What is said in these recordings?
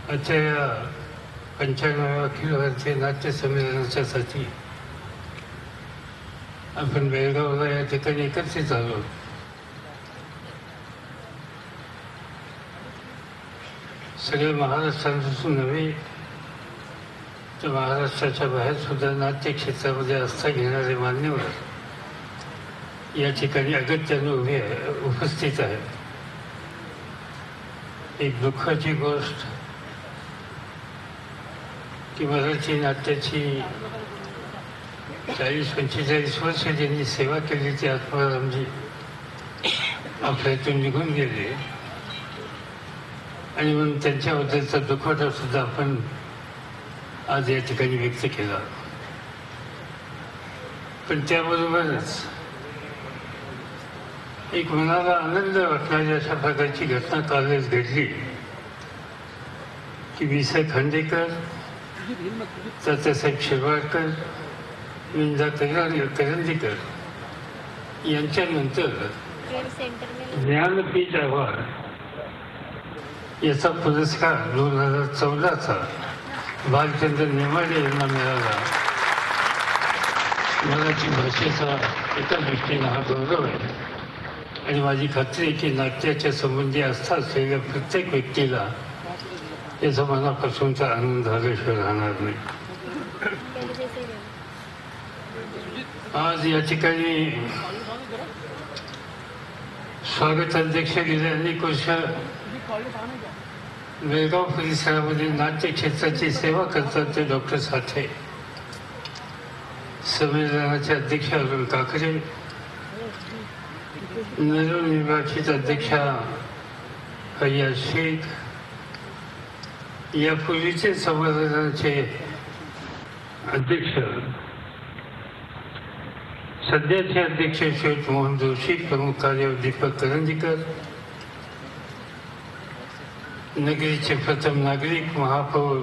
आजच्या या 95व्या अखिल भारतीय नाट्य संमेलनाच्या साठी आपण बेळगावला या ठिकाणी एकत्रित आलो. सगळ्या महाराष्ट्रापासून नव्हे तर महाराष्ट्राच्या बाहेर सुद्धा नाट्य क्षेत्रामध्ये आस्था घेणारे मान्यवर या ठिकाणी अगत्याने उपस्थित आहेत. एक दुःखाची गोष्ट की मराठी नाट्याची 40-45 वर्ष ज्यांनी सेवा केली ती आत्मारामजी आपल्यातून निघून गेले आणि म्हणून त्यांच्याबद्दलचा दुखवटा सुद्धा आपण आज या ठिकाणी व्यक्त केला. पण त्याबरोबरच एक मनाला आनंद वाटणारी अशा प्रकारची घटना कालच घडली की वि. स. खांडेकर, तात्यासाहेब शिरवाडकर, विंदा करंदीकर यांच्यानंतर ज्ञानपीठ अवॉर्ड याचा पुरस्कार 2014चा भालचंद्र नेमाडे यांना मिळाला. मराठी भाषेचा एका दृष्टीने हा गौरव आहे आणि माझी खात्री आहे की नाट्याच्या संबंधी आस्था असलेल्या प्रत्येक व्यक्तीला याचा मनापासूनचा आनंद झाल्याशिवाय राहणार नाही. आज या ठिकाणी स्वागताध्यक्ष गेले अनेक वर्ष बेळगाव परिसरामध्ये नाट्य क्षेत्राची सेवा करतात ते डॉक्टर साठे, संमेलनाचे अध्यक्ष अरुण काकडे, नवनिर्वाचित अध्यक्षा फैयाज शेख, यापूर्वीचे संमेलनाचे अध्यक्ष सध्याचे अध्यक्ष श्वेत मोहन जोशी, प्रमुख कार्याध्यक्ष दीपक करंदीकर, नगरीचे प्रथम नागरिक महापौर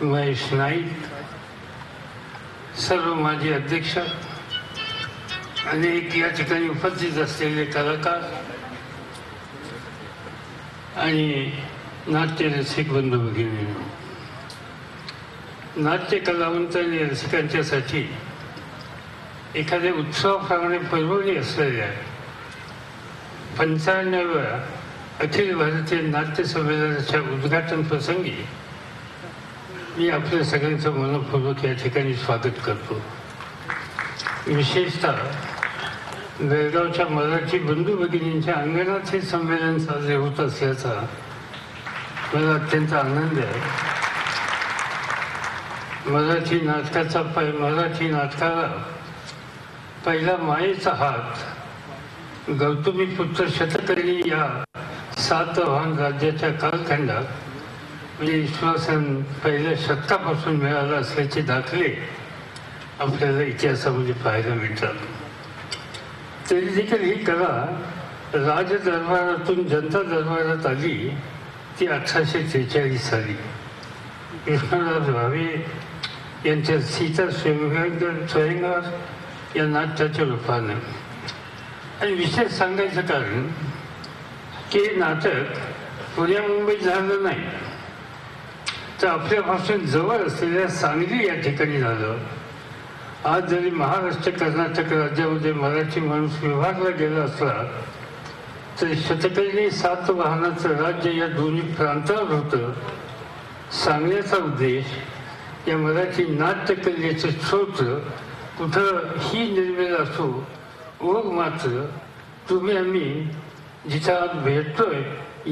महेश नाईक, सर्व माजी अध्यक्ष, अनेक या ठिकाणी उपस्थित असलेले कलाकार आणि नाट्य रसिक बंधू भगिनी, नाट्य कलावंत आणि रसिकांच्यासाठी एखाद्या उत्सवाप्रमाणे पर्वणी असलेल्या 95व्या अखिल भारतीय नाट्य संमेलनाच्या उद्घाटन प्रसंगी मी आपल्या सगळ्यांचं मनपूर्वक या ठिकाणी स्वागत करतो. विशेषतः बेळगावच्या मराठी बंधू भगिनींच्या अंगणात हे संमेलन साजरे होत असल्याचा मला अत्यंत आनंद आहे. मराठी नाटकाला पहिला मायेचा हात गौतमीपुत्र शतकर्णी या सातवाहन राज्याच्या कालखंडात म्हणजे इसवी पहिल्या शतकापासून मिळाला असल्याचे दाखले आपल्याला इतिहासामध्ये पाहायला मिळतात. तरी देखील ही कला राजदरबारातून जनता दरबारात आली ती 1843 साली कृष्णराज भावे यांच्या सीता स्वयंवर या नाट्याच्या रूपानं. आणि विशेष सांगायचं कारण की नाटक पुण्या मुंबईत झालं नाही तर आपल्यापासून जवळ असलेल्या सांगली या ठिकाणी झालं. आज जरी महाराष्ट्र कर्नाटक राज्यामध्ये मराठी माणूस विभागला गेला असला तर शतकर्णी सातवाहनाचं राज्य या दोन्ही प्रांतावर होतं. सांगण्याचा उद्देश या मराठी नाट्यकलेचं स्रोत कुठं ही निर्मित असो, ओघ मात्र तुम्ही आम्ही जिथं आज भेटतोय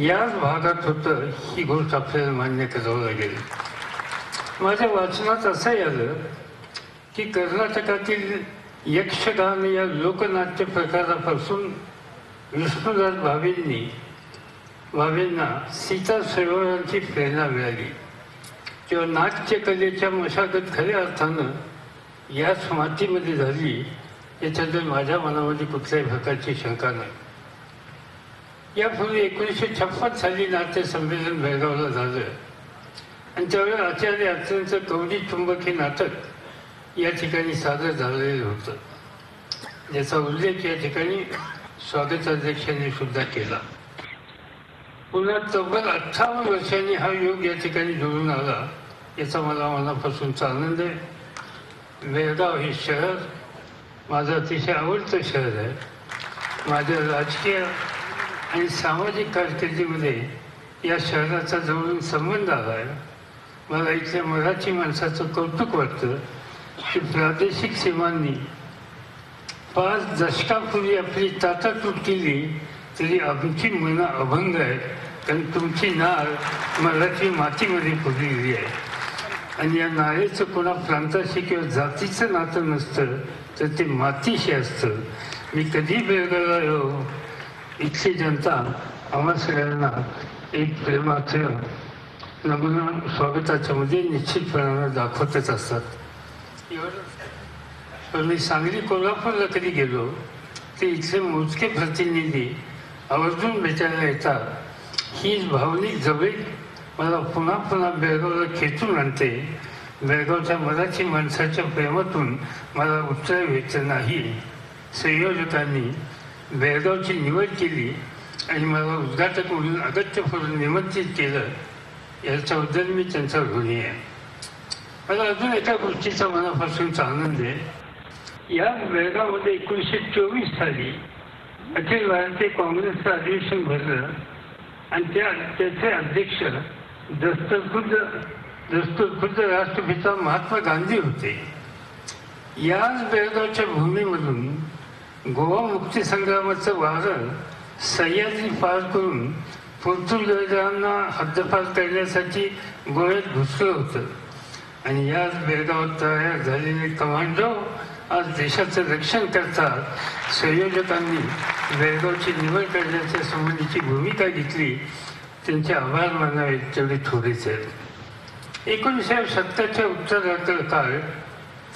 याच भागात होतं ही गोष्ट आपल्याला मान्य करावं लागेल. माझ्या वाचनात असं आलं की कर्नाटकातील यक्षगान या लोकनाट्य प्रकारापासून विष्णुदास भावेंना सीता स्वयंवराची प्रेरणा मिळाली किंवा नाट्यकलेच्या मशागत खऱ्या अर्थानं याच मातीमध्ये झाली याच्यात माझ्या मनामध्ये कुठल्याही प्रकारची शंका नाही. यापूर्वी 1956 साली नाट्य संमेलन बेळगावला झालं आणि त्यावेळेला आचार्य अत्र्यांचं कवडी चुंबक हे नाटक या ठिकाणी सादर झालेलं होतं, ज्याचा उल्लेख या ठिकाणी स्वागताध्यक्षांनी सुद्धा केला. पुन्हा तब्बल 58 वर्षांनी हा योग या ठिकाणी जुळून आला याचा मला मनापासूनचा आनंद आहे. बेळगाव हे शहर माझं अतिशय आवडतं शहर आहे. माझ्या राजकीय आणि सामाजिक कारकिर्दीमध्ये या शहराचा जवळून संबंध आला आहे. मला इथल्या मराठी माणसाचं कौतुक वाटतं की प्रादेशिक सीमांनी 5 दशकापूर्वी आपली ताटातूट केली तरी आमची मनं अभंग आहेत, कारण तुमची नाळ मराठी मातीमध्ये फुललेली आहे. आणि या नाळेचं कोणा प्रांताशी किंवा जातीचं नातं नसतं तर ते मातीशी असतं. मी कधी बेळगावला येऊ, इथली जनता आम्हा सगळ्यांना एक प्रेमाचं नमुना स्वागताच्या मध्ये निश्चितपणानं दाखवतच असतात. पण मी सांगली कोल्हापूरला कधी गेलो ते इथले मोजके प्रतिनिधी आवर्जून भेटायला येतात. हीच भावनिक जवळीक मला पुन्हा पुन्हा बेळगावला खेचून आणते. बेळगावच्या मराठी माणसाच्या प्रेमातून मला उत्तर व्हायचं नाही. संयोजकांनी बेळगावची निवड केली आणि मला उद्घाटक म्हणून अगत्यपूर्वक निमंत्रित केलं याच्याबद्दल मी त्यांचा ऋणी आहे. मला अजून एका गोष्टीचा मनापासूनचा आनंद आहे. या बेळगावमध्ये 1924 साली अखिल भारतीय काँग्रेसचं अधिवेशन भरलं आणि त्याचे अध्यक्ष दस्तूरखुद्द राष्ट्रपिता महात्मा गांधी होते. याच बेळगावच्या भूमीमधून गोवा मुक्तीसंग्रामाचं वारं सह्याद्री पार करून पोर्तुगीजांना हद्दपार करण्यासाठी गोव्यात घुसलं होतं. आणि याच बेळगावात तयार झालेले कमांडो आज देशाचं रक्षण करतात. संयोजकांनी बेळगावची निवड करण्याच्या संबंधीची भूमिका घेतली, त्यांचे आभार मानावे तेवढे थोडेच आहेत. 19व्या शतकाच्या उत्तरार्ध काळ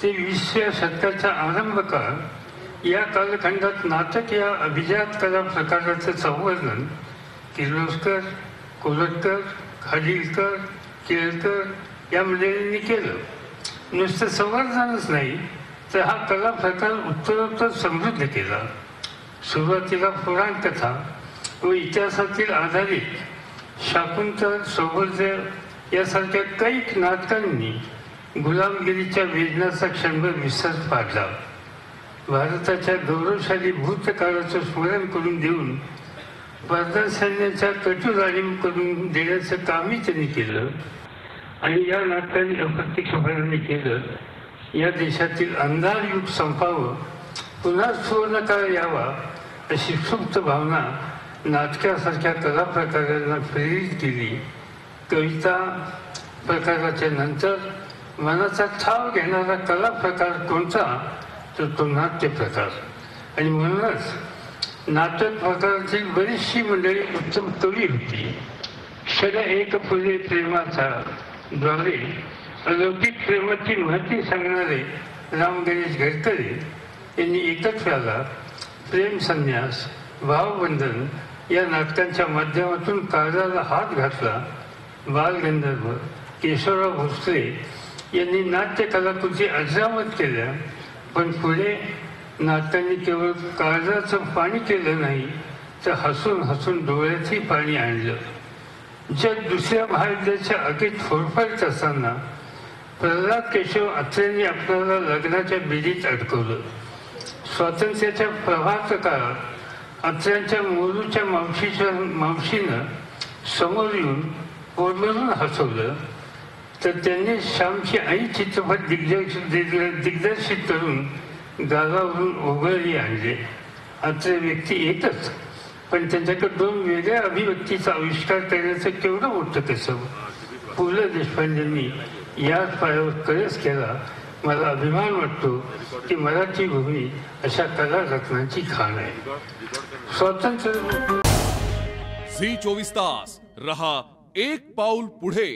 ते 20व्या शतकाचा आरंभ काळ या कालखंडात नाटक या अभिजात कला प्रकाराचं संवर्धन किर्लोस्कर, कोल्हटकर, खाडिलकर, केळकर या मंडळींनी केलं. नुसतं संवर्धनच नाही तर हा कला प्रकार उत्तरोत्तर समृद्ध केला. सुरुवातीला पुराण कथा व इतिहासातील आधारित शाकुंतल, सौभद्र यासारख्या कैक नाटकांनी गुलामगिरीच्या वेदनाचा क्षणभर विसर पाडला. भारताच्या गौरवशाली भूतकाळाचं स्मरण करून देऊन भारत सैन्याच्या कटू जाणीव करून देण्याचं कामही त्यांनी केलं. आणि या नाटकाने अप्रत्यक्षपणाने केलं या देशातील अंधार युग संपावं, पुन्हा सुवर्णकाळ यावा अशी सुप्त भावना नाटकासारख्या कला प्रकारांना प्रेरित केली. कविता प्रकाराच्या नंतर मनाचा ठाव घेणारा कला प्रकार कोणता तर तो नाट्य प्रकार. आणि म्हणूनच नाटक प्रकारातील बरीचशी मंडळी उत्तम कवी होती. क्षण एक फुले प्रेमाचा द्वारे अलौकिक प्रेमाची महती सांगणारे राम गणेश गडकरी यांनी एकत्वाला प्रेम संन्यास, भावबंधन या नाटकांच्या माध्यमातून काळजाला हात घातला. बालगंधर्व केशवराव भोसले यांनी नाट्य कलाकृती अजरामत केल्या, पण पुढे नाटकांनी केवळ काळजाचं पाणी केलं नाही तर हसून हसून डोळ्यातही पाणी आणलं. जग दुसऱ्या महायुद्धाच्या आगीत फोडफडत असताना प्रल्हाद केशव अत्रेंनी आपल्याला लग्नाच्या बेडीत अडकवलं. स्वातंत्र्याच्या प्रभात काळात अत्र्यांच्या मोरूच्या मावशीनं समोर येऊन पोटभरून हसवलं तर त्यांनी श्यामची आई चित्रपट दिग्दर्शित करून गालावरून ओघळी आणले. अत्रे व्यक्ती एकच, पण त्यांच्याकडे 2 वेगळ्या अभिव्यक्तीचा आविष्कार करण्याचं केवढं मोठं कसं. पु ल देशपांडेंनी याच पायावर कळस केला. मला अभिमान वाटतो की मराठी भूमी अशा कला रत्नांची खाण आहे. स्वातंत्र्य झी 24 तास रहा एक पाऊल पुढे.